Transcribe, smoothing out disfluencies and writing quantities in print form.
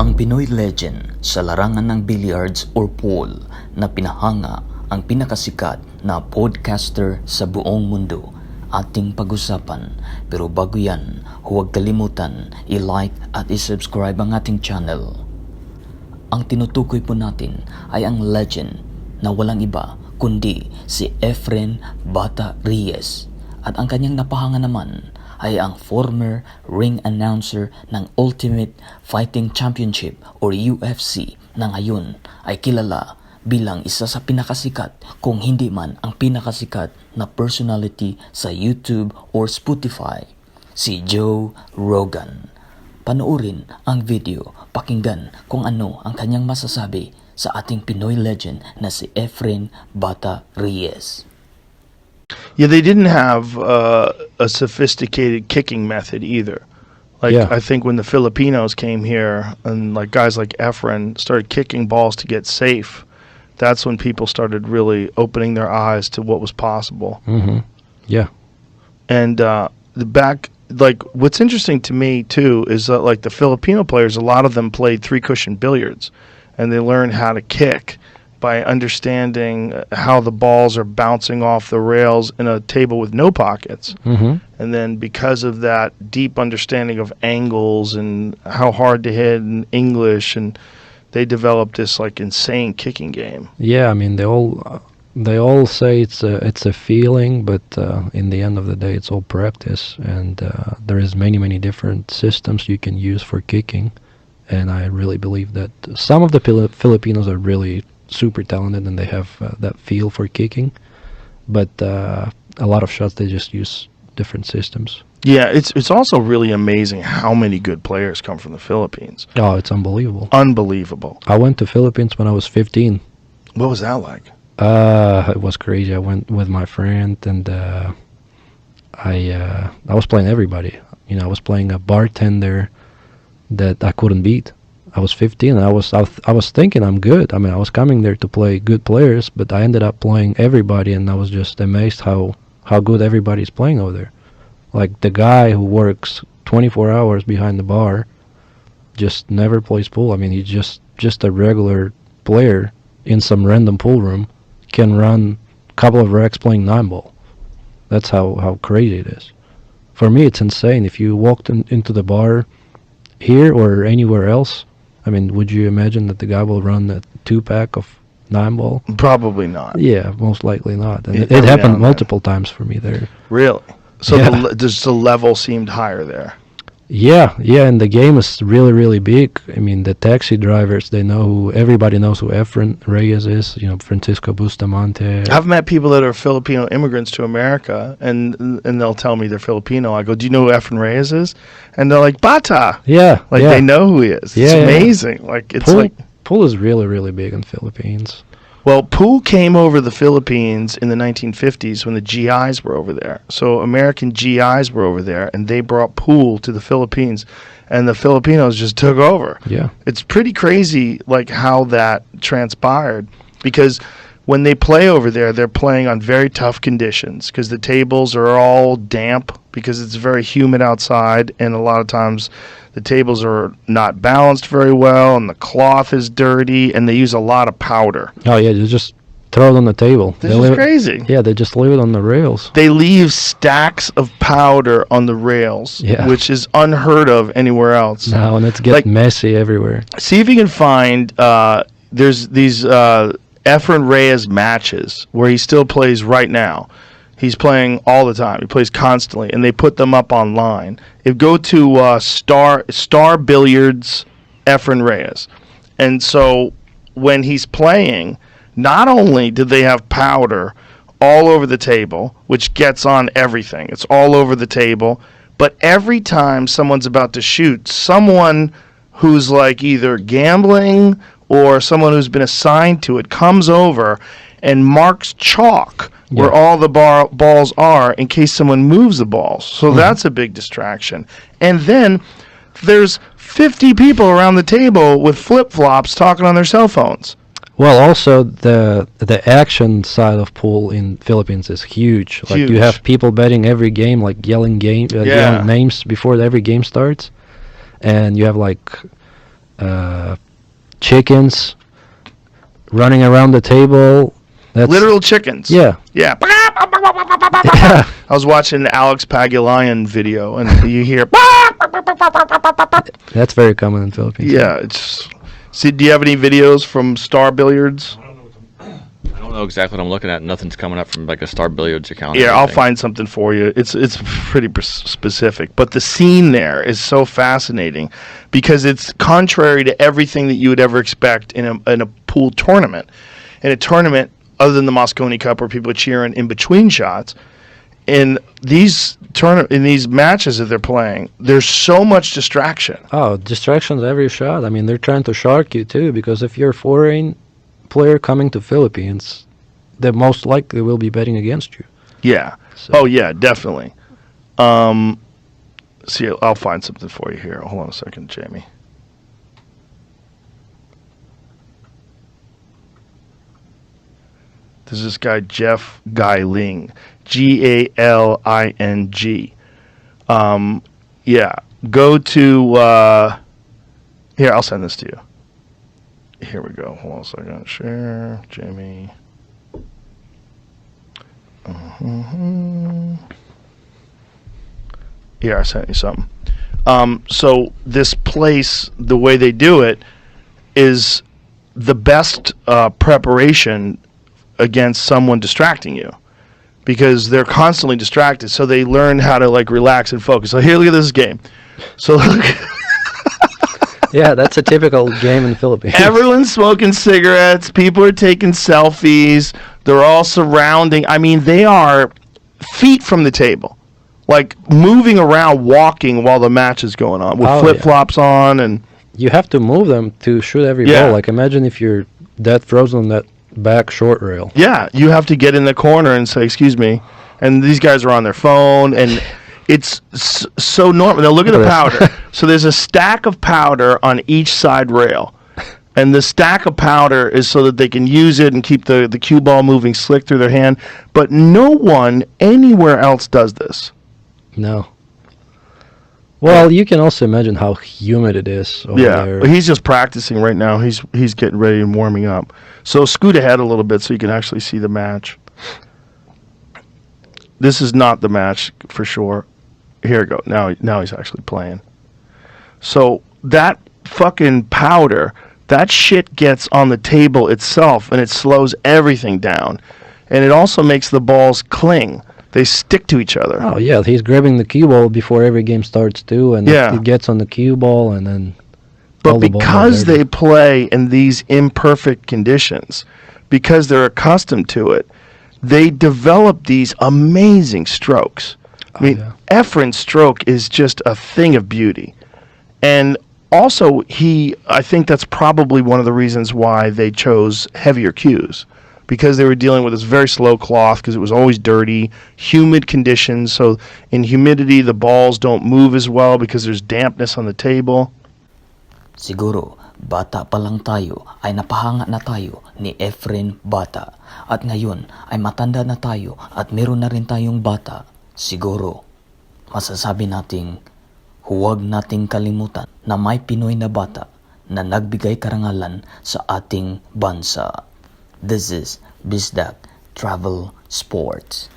Ang Pinoy legend sa larangan ng billiards or pool na pinahanga ang pinakasikat na podcaster sa buong mundo ating pag-usapan. Pero bago yan, huwag kalimutan i-like at i-subscribe ang ating channel. Ang tinutukoy po natin ay ang legend na walang iba kundi si Efren Bata Reyes, at ang kanyang napahanga naman ay ang former ring announcer ng Ultimate Fighting Championship or UFC na ngayon ay kilala bilang isa sa pinakasikat kung hindi man ang pinakasikat na personality sa YouTube or Spotify, si Joe Rogan. Panoorin ang video, pakinggan kung ano ang kanyang masasabi sa ating Pinoy legend na si Efren Bata Reyes. Yeah, they didn't have a sophisticated kicking method either. I think when the Filipinos came here and guys like Efren started kicking balls to get safe, that's when people started really opening their eyes to what was possible. Mm-hmm. Yeah. And what's interesting to me too is that the Filipino players, a lot of them played 3-cushion billiards, and they learned how to kick by understanding how the balls are bouncing off the rails in a table with no pockets. Mm-hmm. And then because of that deep understanding of angles and how hard to hit in English, and they developed this insane kicking game. Yeah, I mean they all say it's a feeling, but in the end of the day it's all practice, and there is many different systems you can use for kicking, and I really believe that some of the Filipinos are really super talented and they have that feel for kicking, but a lot of shots they just use different systems. Yeah, it's also really amazing how many good players come from the Philippines. Oh, it's unbelievable. Unbelievable. I went to Philippines when I was 15. What was that like? It was crazy. I went with my friend, and I was playing everybody. You know, I was playing a bartender that I couldn't beat. I was 15, and I was thinking I'm good. I mean, I was coming there to play good players, but I ended up playing everybody, and I was just amazed how good everybody's playing over there. Like the guy who works 24 hours behind the bar just never plays pool. I mean, he's just a regular player in some random pool room, can run a couple of racks playing 9-ball. That's how crazy it is. For me, it's insane. If you walked into the bar here or anywhere else, I mean, would you imagine that the guy will run a 2-pack of 9-ball? Probably not. Yeah, most likely not. And it happened multiple times for me there. Really? So Yeah. the level seemed higher there. Yeah, and the game is really big. I mean, the taxi drivers, everybody knows who Efren Reyes is, Francisco Bustamante. I've met people that are Filipino immigrants to America, and they'll tell me they're Filipino. I go, do you know who Efren Reyes is? And they're like, Bata. Yeah. They know who he is. It's amazing. Pool is really big in the Philippines. Well, pool came over the Philippines in the 1950s when the GIs were over there. So American GIs were over there, and they brought pool to the Philippines, and the Filipinos just took over. Yeah. It's pretty crazy how that transpired, because when they play over there, they're playing on very tough conditions because the tables are all damp because it's very humid outside, and a lot of times the tables are not balanced very well, and the cloth is dirty, and they use a lot of powder. Oh, yeah, you just throw it on the table. This is crazy. Yeah, they just leave it on the rails. They leave stacks of powder on the rails, which is unheard of anywhere else. No, and it's getting messy everywhere. See if you can find, there's these Efren Reyes matches where he still plays right now. He's playing all the time. He plays constantly, and they put them up online. If go to Star Billiards Efren Reyes, and so when he's playing, not only do they have powder all over the table, which gets on everything, it's all over the table, but every time someone's about to shoot, someone who's either gambling or someone who's been assigned to it comes over and marks chalk where all the balls are in case someone moves the balls. So that's a big distraction. And then there's 50 people around the table with flip-flops talking on their cell phones. Well, also the action side of pool in Philippines is huge. Like you have people betting every game, like yelling names before every game starts, and you have like chickens running around the table. That's Literal chickens. Yeah. Yeah. Yeah. I was watching the Alex Pagulayan video, and you hear. That's very common in Philippines. Yeah, it's. See, do you have any videos from Star Billiards? I don't know exactly what I'm looking at. Nothing's coming up from like a Star Billiards account. or Yeah, I'll anything. find something for you. It's pretty specific, but the scene there is so fascinating because it's contrary to everything that you would ever expect in a pool tournament. In a tournament, other than the Mosconi Cup, where people are cheering in between shots, in these matches that they're playing, there's so much distraction. Oh, distractions every shot. I mean, they're trying to shark you too, because if you're a foreign player coming to Philippines, they most likely will be betting against you. Yeah. So, Oh yeah, definitely. See, I'll find something for you here. Hold on a second, Jamie. There's this guy Jeff Gailing, Galing. Yeah. Go to here. I'll send this to you. Here we go. Hold on a second. Share, Jamie. Here, I sent you something. So this place, the way they do it, is the best preparation against someone distracting you, because they're constantly distracted. So they learn how to like relax and focus. So here, look at this game. So look. yeah, that's a typical game in Philippines. Everyone's smoking cigarettes. People are taking selfies. They're all surrounding. I mean, they are feet from the table, like moving around, walking while the match is going on with flip-flops on. And you have to move them to shoot every Yeah. ball. Like, imagine if you're dead frozen on that back short rail. yeah, you have to get in the corner and say, "Excuse me," and these guys are on their phone, and it's so normal. Now look at the Look at powder. this. So there's a stack of powder on each side rail. And the stack of powder is so that they can use it and keep the cue ball moving slick through their hand. But no one anywhere else does this. No. Well, you can also imagine how humid it is over there. But he's just practicing right now. He's getting ready and warming up. So scoot ahead a little bit so you can actually see the match. This is not the match for sure. Here we go. Now he's actually playing. So that fucking powder, that shit gets on the table itself, and it slows everything down. And it also makes the balls cling. They stick to each other. Oh, yeah, he's grabbing the cue ball before every game starts, too, and Yeah. it gets on the cue ball, and then... But all the balls are because dirty. they play in these imperfect conditions, because they're accustomed to it, they develop these amazing strokes. I mean, yeah. Efren's stroke is just a thing of beauty. And also, I think that's probably one of the reasons why they chose heavier cues, because they were dealing with this very slow cloth, because it was always dirty, humid conditions. So in humidity, the balls don't move as well because there's dampness on the table. Siguro, bata pa lang tayo ay napahanga na tayo ni Efren Bata. At ngayon ay matanda na tayo at meron na rin tayong bata. Siguro, masasabi nating huwag nating kalimutan na may Pinoy na bata na nagbigay karangalan sa ating bansa. This is Bisdak Travel Sports.